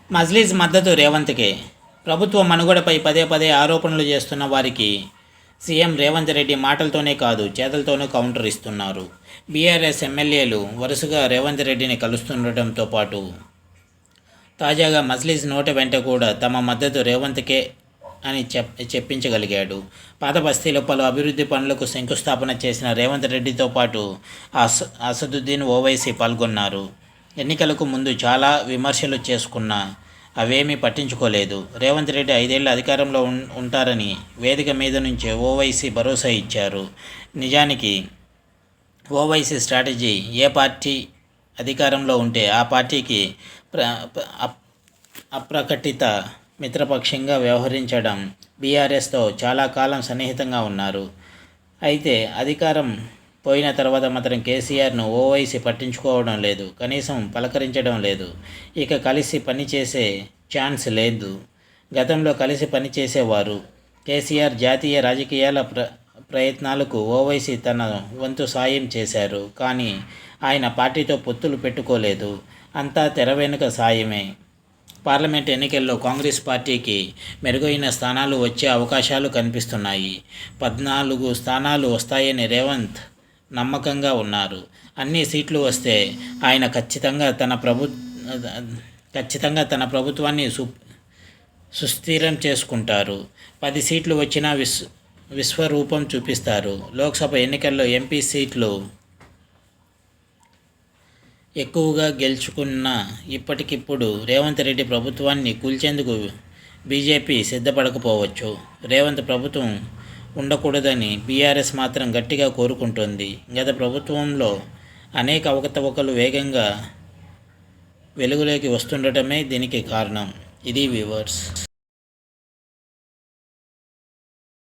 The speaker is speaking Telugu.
మజ్లీస్ మద్దతు రేవంత్కే. ప్రభుత్వ మనుగడపై పదే పదే ఆరోపణలు చేస్తున్న వారికి సీఎం రేవంత్ రెడ్డి మాటలతోనే కాదు చేతలతోనూ కౌంటర్ ఇస్తున్నారు. బీఆర్ఎస్ ఎమ్మెల్యేలు వరుసగా రేవంత్ రెడ్డిని కలుస్తుండటంతో పాటు తాజాగా మజ్లీస్ నోట వెంట కూడా తమ మద్దతు రేవంత్కే అని చెప్పించగలిగాడు. పాత బస్తీలో పలు అభివృద్ధి పనులకు శంకుస్థాపన చేసిన రేవంత్ రెడ్డితో పాటు అసదుద్దీన్ ఓవైసీ పాల్గొన్నారు. ఎన్నికలకు ముందు చాలా విమర్శలు చేసుకున్నా అవేమీ పట్టించుకోలేదు. రేవంత్ రెడ్డి 5 ఏళ్ల అధికారంలో ఉంటారని వేదిక మీద నుంచే ఓవైసీ భరోసా ఇచ్చారు. నిజానికి ఓవైసీ స్ట్రాటజీ ఏ పార్టీ అధికారంలో ఉంటే ఆ పార్టీకి అప్రకటిత మిత్రపక్షంగా వ్యవహరించడం. బీఆర్ఎస్తో చాలా కాలం సన్నిహితంగా ఉన్నారు. అయితే అధికారం పోయిన తర్వాత మాత్రం కేసీఆర్ను ఓవైసీ పట్టించుకోవడం లేదు, కనీసం పలకరించడం లేదు. ఇక కలిసి పనిచేసే ఛాన్స్ లేదు. గతంలో కలిసి పనిచేసేవారు. కేసీఆర్ జాతీయ రాజకీయాల ప్రయత్నాలకు ఓవైసీ తన వంతు సాయం చేశారు. కానీ ఆయన పార్టీతో పొత్తులు పెట్టుకోలేదు. అంతా తెర వెనుక సాయమే. పార్లమెంట్ ఎన్నికల్లో కాంగ్రెస్ పార్టీకి మెరుగైన స్థానాలు వచ్చే అవకాశాలు కనిపిస్తున్నాయి. 14 స్థానాలు వస్తాయని రేవంత్ నమ్మకంగా ఉన్నారు. అన్ని సీట్లు వస్తే ఆయన ఖచ్చితంగా తన ప్రభుత్వాన్ని సుస్థిరం చేసుకుంటారు. 10 సీట్లు వచ్చినా విశ్వరూపం చూపిస్తారు. లోక్సభ ఎన్నికల్లో ఎంపీ సీట్లు ఎక్కువగా గెలుచుకున్న ఇప్పటికిప్పుడు రేవంత్ రెడ్డి ప్రభుత్వాన్ని కూల్చేందుకు బీజేపీ సిద్ధపడకపోవచ్చు. రేవంత్ ప్రభుత్వం ఉండకూడదని బీఆర్ఎస్ మాత్రం గట్టిగా కోరుకుంటోంది. గత ప్రభుత్వంలో అనేక అవకతవకలు వేగంగా వెలుగులోకి వస్తుండటమే దీనికి కారణం. ఇది వ్యూవర్స్.